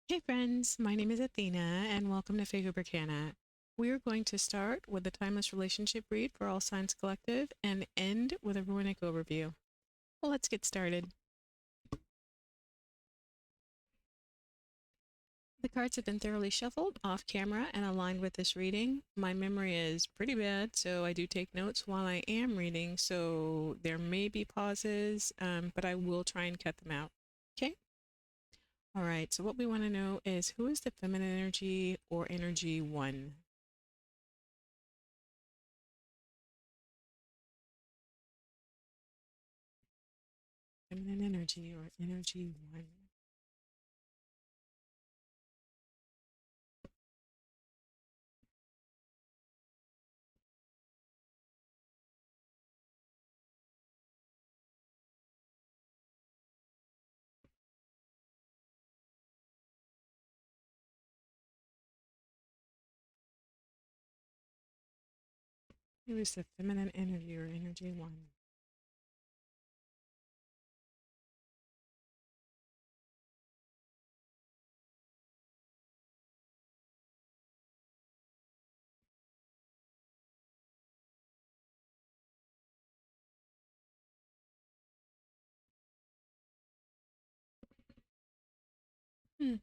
Hey friends, my name is Athena and welcome to Fago Berkana. We are going to start with the Timeless Relationship read for All Signs Collective and end with a runic overview. Well, let's get started. The cards have been thoroughly shuffled off camera and aligned with this reading. My memory is pretty bad, so I do take notes while I am reading, so there may be pauses, but I will try and cut them out. Okay? All right, so what we want to know is who is the feminine energy or energy one? Feminine energy or energy one. Who is the feminine energy or energy one? Hmm.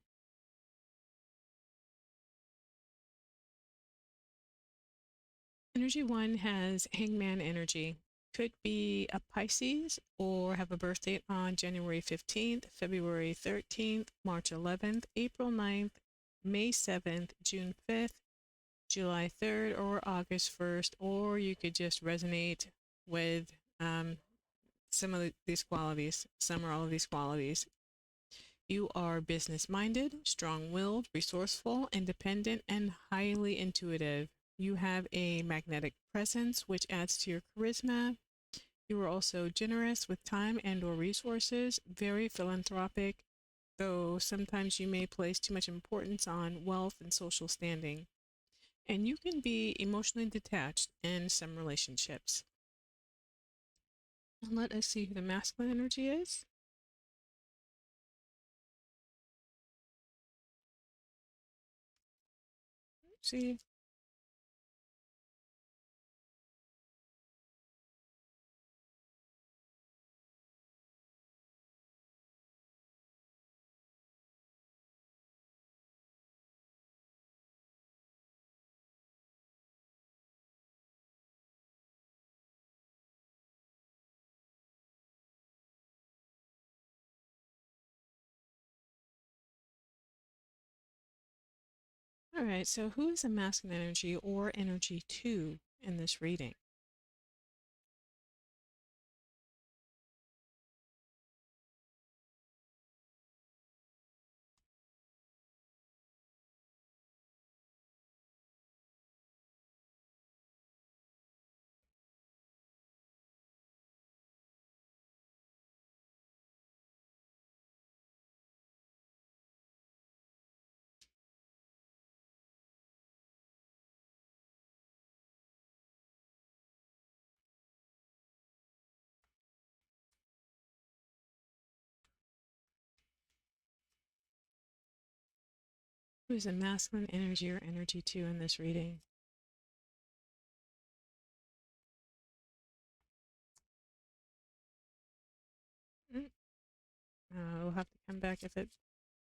Energy one has hangman energy. Could be a Pisces or have a birth date on January 15th, February 13th, March 11th, April 9th, May 7th, June 5th, July 3rd, or August 1st, or you could just resonate with some of these qualities, some or all of these qualities. You are business minded, strong willed, resourceful, independent, and highly intuitive. You have a magnetic presence, which adds to your charisma. You are also generous with time and or resources, very philanthropic, though sometimes you may place too much importance on wealth and social standing. And you can be emotionally detached in some relationships. And let us see who the masculine energy is. Let's see. All right, so who is the masculine energy or energy two in this reading? Who is the masculine energy or energy two in this reading? Mm. We'll have to come back if it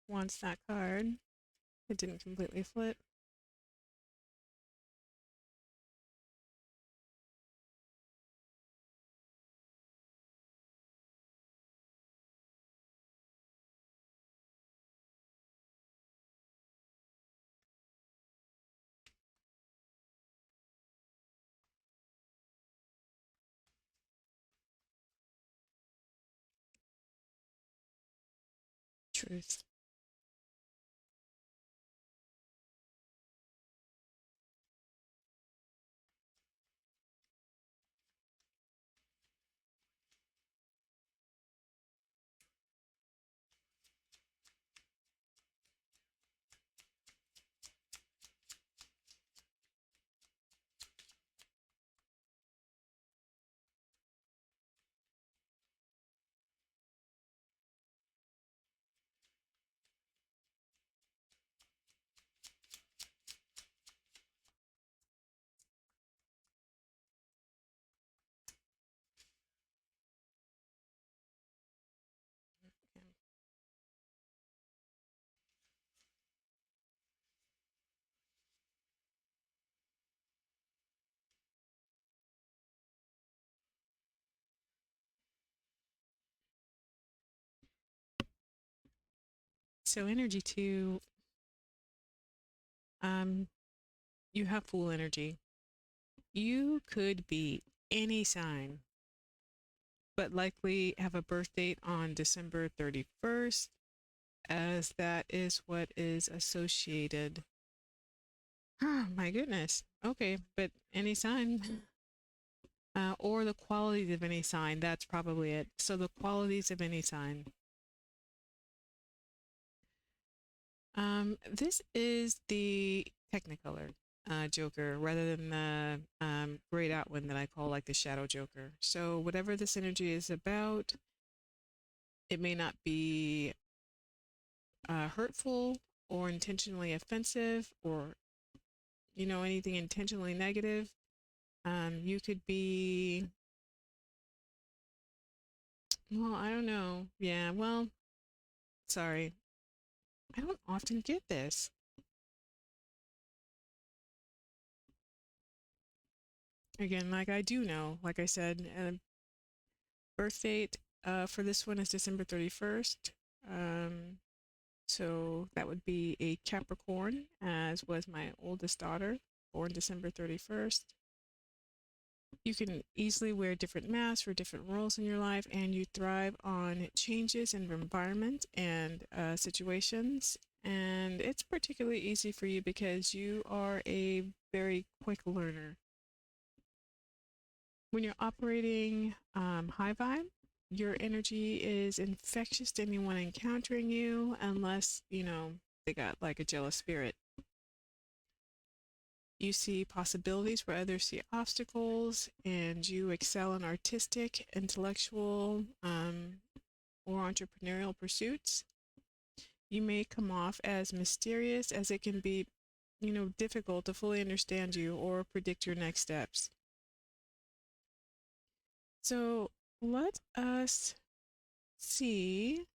wants that card. It didn't completely flip. Truth. So energy 2, you have full energy. You could be any sign, but likely have a birth date on December 31st, as that is what is associated. Oh my goodness. Okay, but any sign, or the qualities of any sign, that's probably it. So the qualities of any sign. This is the Technicolor Joker rather than the grayed out one that I call like the Shadow Joker. So whatever this energy is about, it may not be hurtful or intentionally offensive or, you know, anything intentionally negative. You could be, well, I don't know. Yeah, well, sorry. I don't often get this. Again, like I do know, like I said, birth date for this one is December 31st. So that would be a Capricorn, as was my oldest daughter, born December 31st. You can easily wear different masks for different roles in your life, and you thrive on changes in environment and situations. And it's particularly easy for you because you are a very quick learner. When you're operating high vibe, your energy is infectious to anyone encountering you, unless, you know, they got like a jealous spirit. You see possibilities where others see obstacles, and you excel in artistic, intellectual, or entrepreneurial pursuits. You may come off as mysterious, as it can be, you know, difficult to fully understand you or predict your next steps. So let us see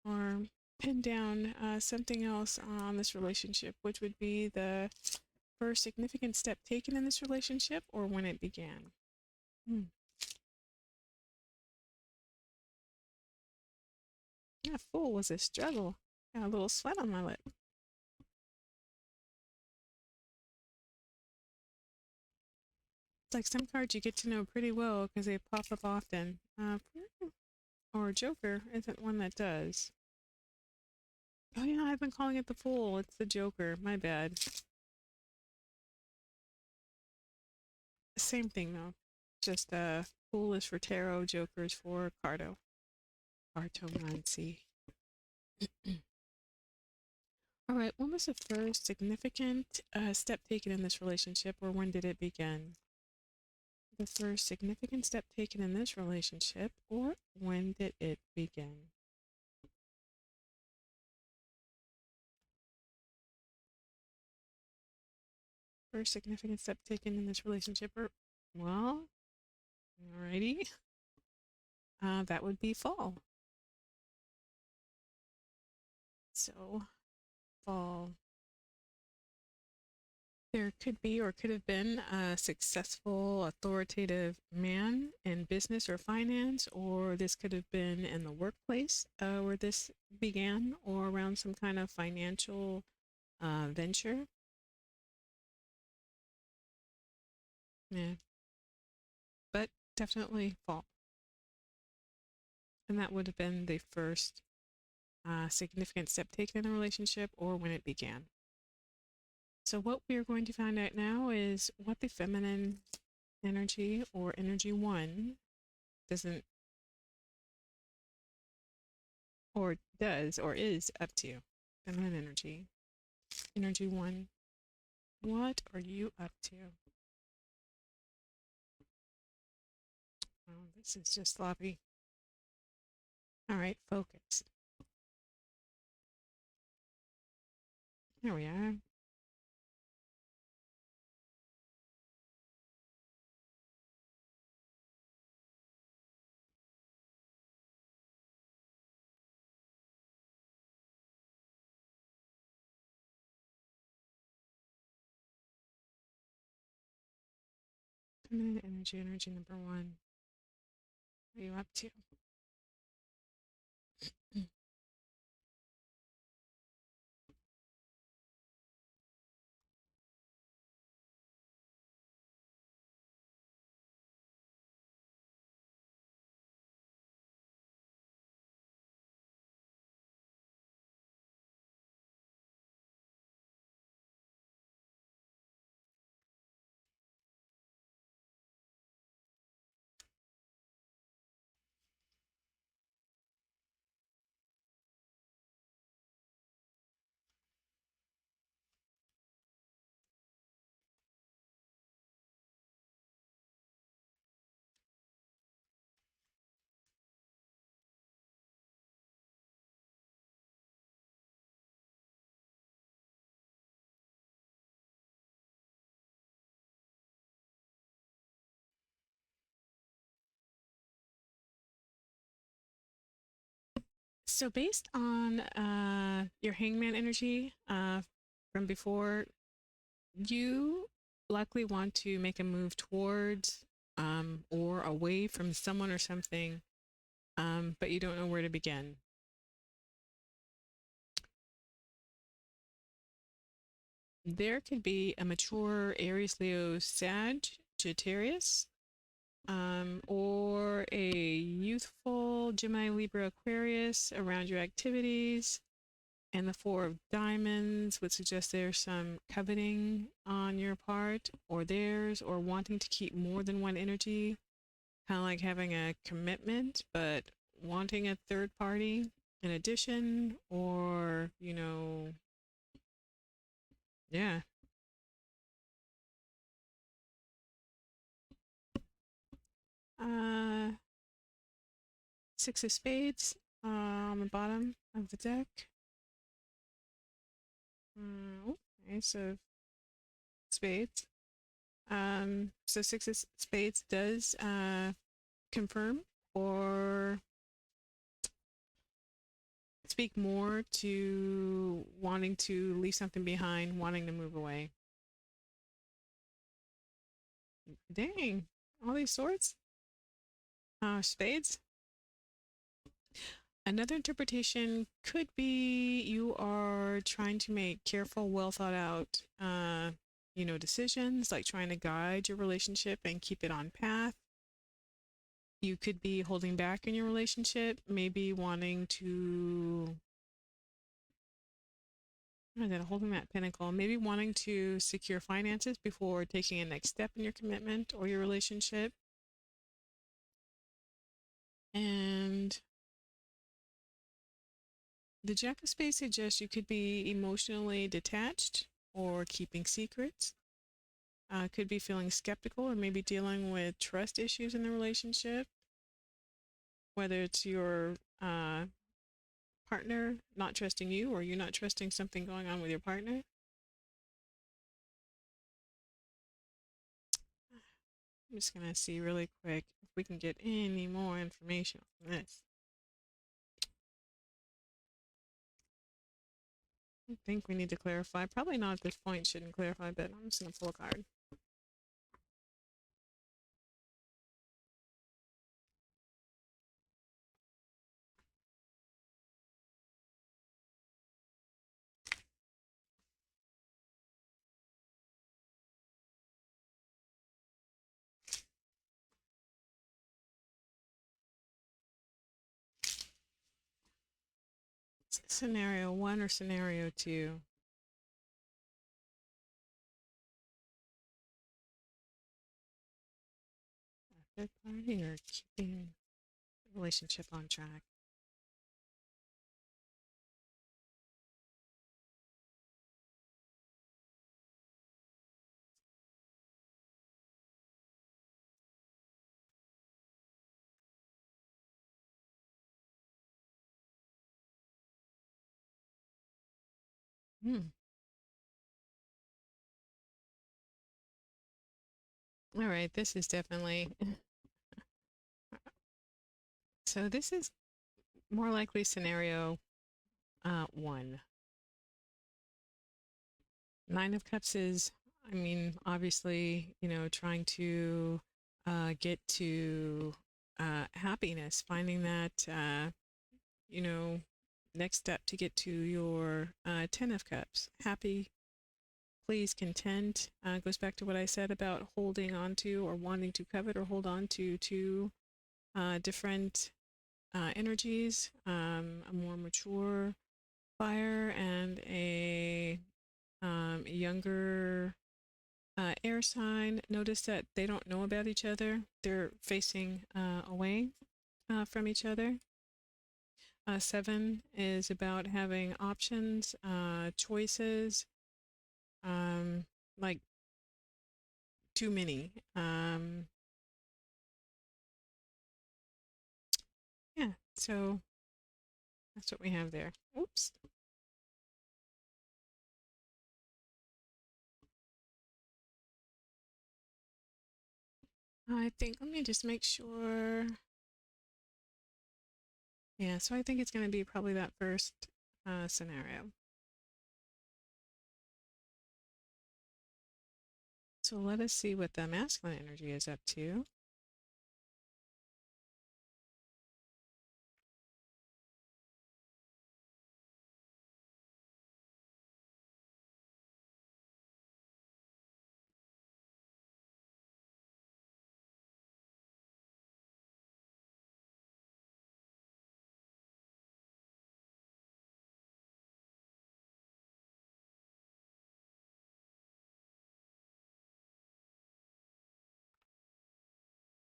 or pin down something else on this relationship, which would be the first significant step taken in this relationship or when it began. Yeah, Fool was a struggle. Got a little sweat on my lip. It's like some cards you get to know pretty well because they pop up often. Or Joker isn't one that does. Oh yeah, I've been calling it the Fool. It's the Joker. My bad. Same thing though. Just Fool is for tarot, Joker is for cartomancy. All right, when was the first significant step taken in this relationship, or when did it begin? The first significant step taken in this relationship, or when did it begin? First significant step taken in this relationship, or, well, alrighty. That would be fall. So, fall. There could be or could have been a successful, authoritative man in business or finance, or this could have been in the workplace where this began, or around some kind of financial venture. Yeah, but definitely fall. And that would have been the first significant step taken in a relationship or when it began. So, what we are going to find out now is what the feminine energy or energy 1 doesn't or does or is up to. Feminine energy. Energy 1. What are you up to? Oh, this is just sloppy. All right, focus. Here we are. Feminine energy, energy number 1. What are you up to? So based on your hangman energy from before, you likely want to make a move towards or away from someone or something, but you don't know where to begin. There could be a mature Aries, Leo, Sagittarius, or a youthful Gemini, Libra, Aquarius around your activities. And the Four of Diamonds would suggest there's some coveting on your part or theirs, or wanting to keep more than one energy, kind of like having a commitment, but wanting a third party in addition, or, yeah. Uh, Six of Spades on the bottom of the deck. Ace of Spades. So Six of Spades does confirm or speak more to wanting to leave something behind, wanting to move away. Dang, all these swords. Spades. Another interpretation could be you are trying to make careful, well thought out, decisions, like trying to guide your relationship and keep it on path. You could be holding back in your relationship, maybe wanting to, holding that pinnacle, maybe wanting to secure finances before taking a next step in your commitment or your relationship. And the Jack of Spades suggests you could be emotionally detached or keeping secrets. Could be feeling skeptical or maybe dealing with trust issues in the relationship, whether it's your partner not trusting you or you not trusting something going on with your partner. I'm just going to see really quick if we can get any more information on this. I think we need to clarify. Probably not at this point, shouldn't clarify, but I'm just going to pull a card. Scenario 1 or scenario 2? Third party or keeping the relationship on track? Hmm. All right, this is definitely. So this is more likely scenario 1. Nine of Cups is, obviously, trying to get to happiness, finding that, you know, next step to get to your Ten of Cups. Happy, pleased, content. Goes back to what I said about holding on to or wanting to covet or hold on to two different energies, a more mature fire and a younger air sign. Notice that they don't know about each other. They're facing away from each other. 7 is about having options, choices, like too many. Yeah, so that's what we have there. Oops. I think, let me just make sure. Yeah, so I think it's going to be probably that first scenario. So let us see what the masculine energy is up to.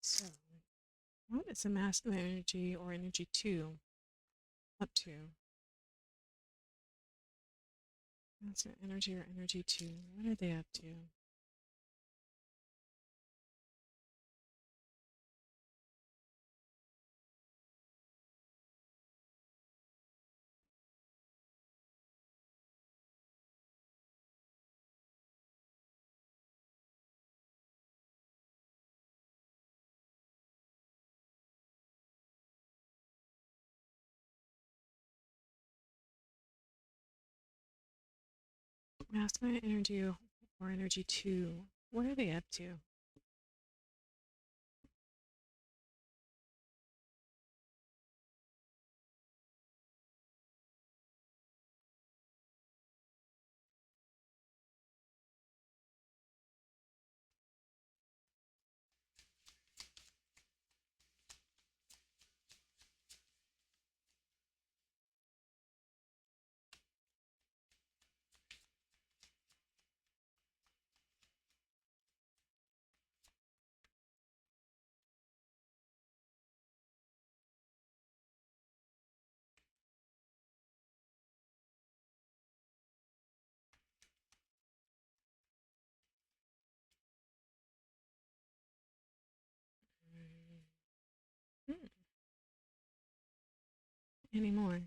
So, what is the masculine energy or energy 2 up to? Masculine energy or energy 2, what are they up to? Masculine energy or energy 2, what are they up to? Hmm. Any more?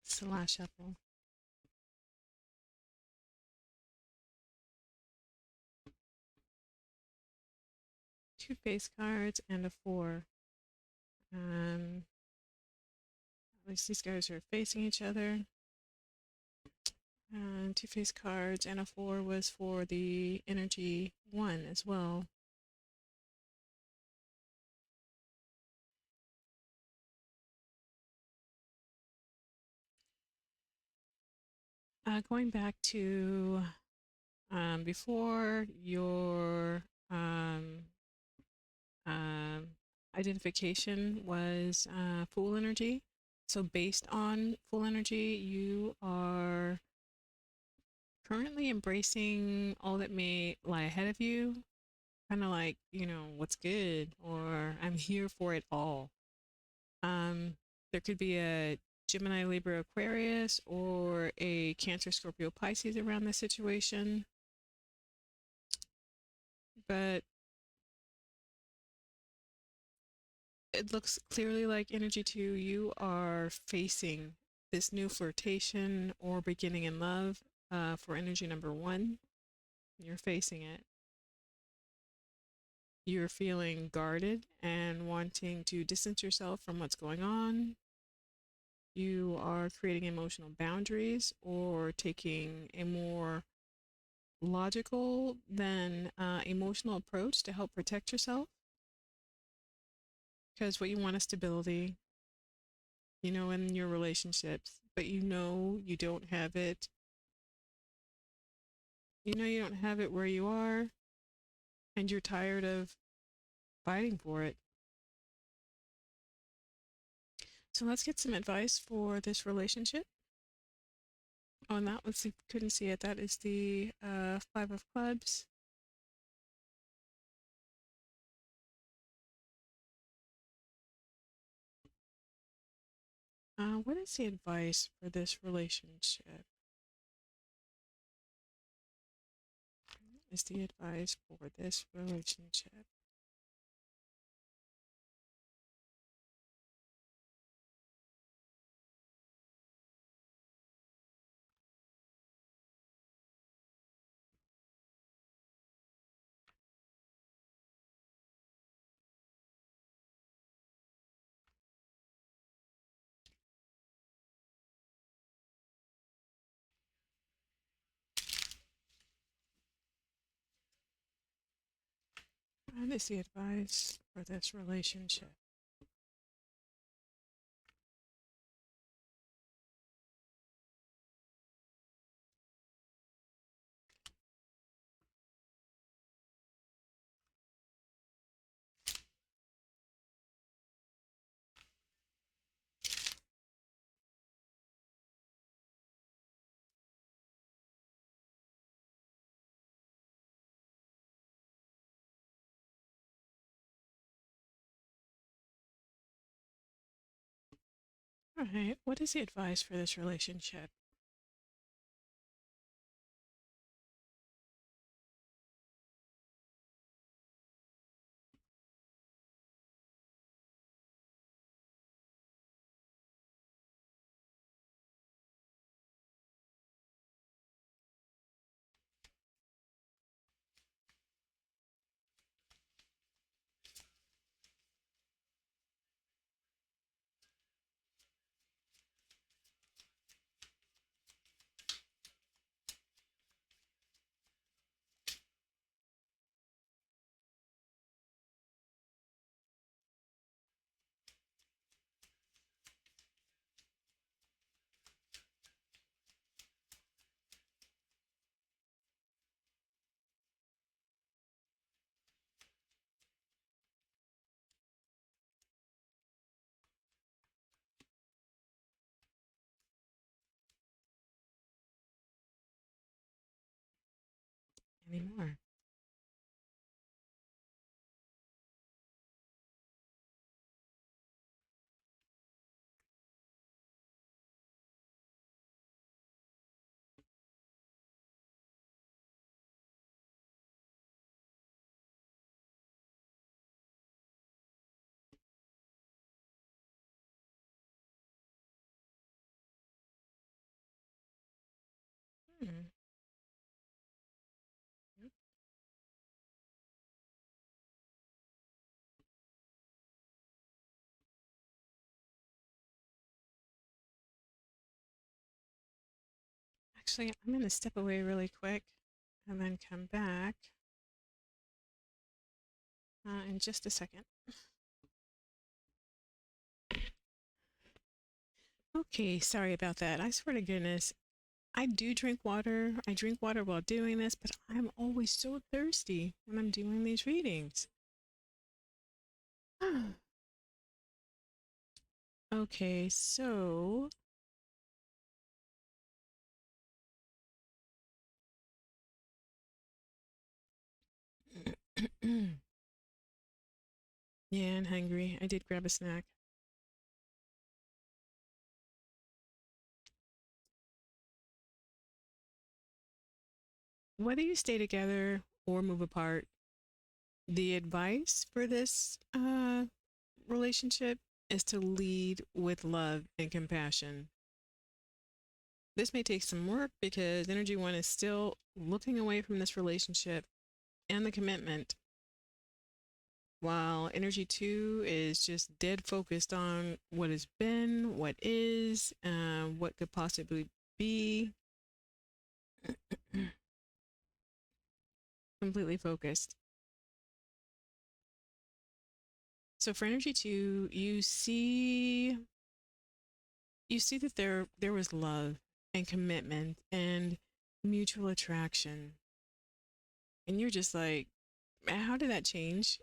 It's the last shuffle. Two face cards and a 4. At least these guys are facing each other. And two face cards and a 4 was for the energy 1 as well. Going back to before your um, identification was Fool energy. So, based on Fool energy, you are currently embracing all that may lie ahead of you. Kind of like, what's good, or I'm here for it all. Um, there could be a Gemini, Libra, Aquarius, or a Cancer, Scorpio, Pisces around this situation. But it looks clearly like energy 2, you are facing this new flirtation or beginning in love for energy number 1. You're facing it. You're feeling guarded and wanting to distance yourself from what's going on. You are creating emotional boundaries or taking a more logical than emotional approach to help protect yourself. Because what you want is stability, in your relationships, but you don't have it. You don't have it where you are, and you're tired of fighting for it. So let's get some advice for this relationship. Oh, and that was, couldn't see it. That is the 5 of clubs. What is the advice for this relationship? What is the advice for this relationship? What is the advice for this relationship? All right, what is the advice for this relationship? Anymore? Hmm. Actually, I'm going to step away really quick and then come back in just a second. Okay, sorry about that. I swear to goodness, I do drink water. I drink water while doing this, but I'm always so thirsty when I'm doing these readings. Okay, so yeah, and hungry. I did grab a snack. Whether you stay together or move apart, the advice for this relationship is to lead with love and compassion. This may take some work because Energy One is still looking away from this relationship and the commitment, while Energy Two is just dead focused on what has been, what is, what could possibly be. Completely focused. So for Energy Two, you see that there was love and commitment and mutual attraction, and you're just like, how did that change?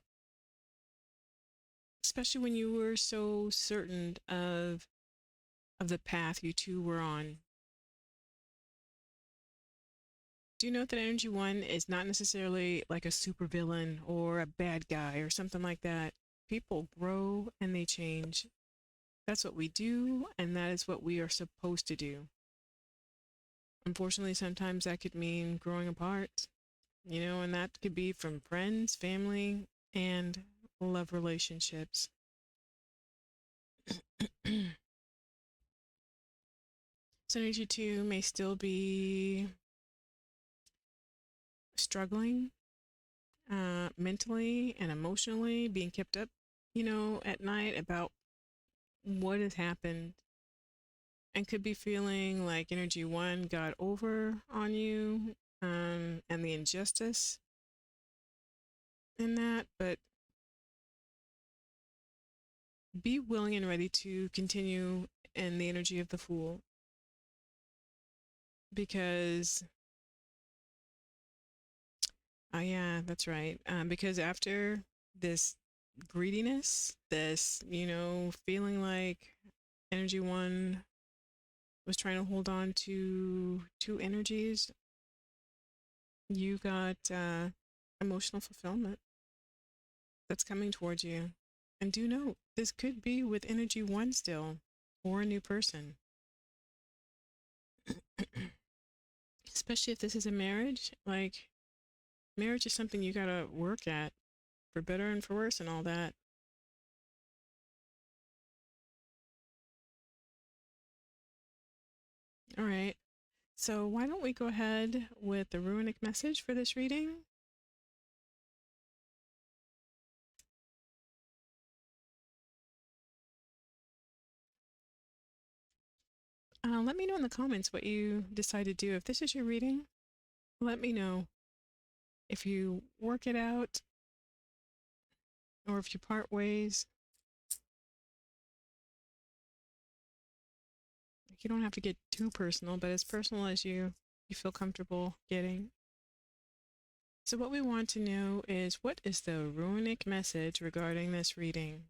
Especially when you were so certain of the path you two were on. Do you know that Energy One is not necessarily like a supervillain or a bad guy or something like that? People grow and they change. That's what we do, and that is what we are supposed to do. Unfortunately, sometimes that could mean growing apart, and that could be from friends, family, and love relationships. So, Energy 2 may still be struggling mentally and emotionally, being kept up, at night about what has happened, and could be feeling like Energy 1 got over on you, and the injustice. in that, but be willing and ready to continue in the energy of the Fool, because oh yeah, that's right. Because after this greediness, this, feeling like energy one was trying to hold on to two energies, you got emotional fulfillment that's coming towards you. And do note, this could be with energy one still, or a new person. Especially if this is a marriage, like, marriage is something you gotta work at, for better and for worse and all that. All right. So why don't we go ahead with the runic message for this reading? Let me know in the comments what you decide to do. If this is your reading, let me know. If you work it out, or if you part ways, you don't have to get too personal, but as personal as you feel comfortable getting. So what we want to know is, what is the runic message regarding this reading?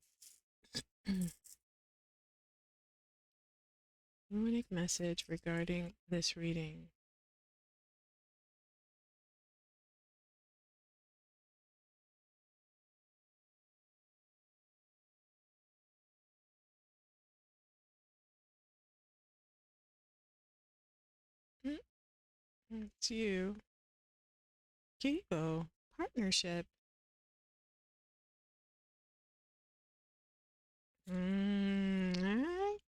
Runic message regarding this reading. It's you. Gabo, partnership.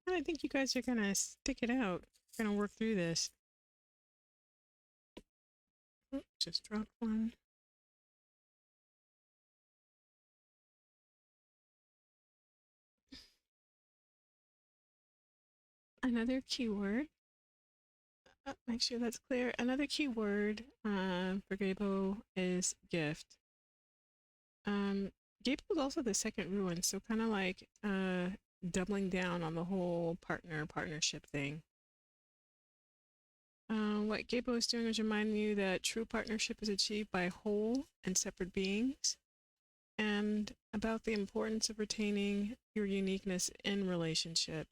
I think you guys are gonna stick it out. Gonna work through this. Just dropped one. Another keyword. Make sure that's clear. Another keyword for Gabo is gift. Gabo is also the second ruin, so kind of like doubling down on the whole partnership thing. What Gabo is doing is reminding you that true partnership is achieved by whole and separate beings, and about the importance of retaining your uniqueness in relationship.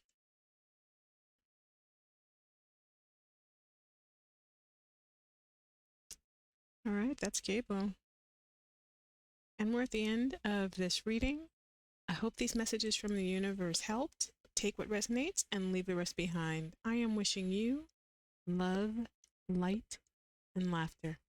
All right, that's Gabo. And we're at the end of this reading. I hope these messages from the universe helped. Take what resonates and leave the rest behind. I am wishing you love, light, and laughter.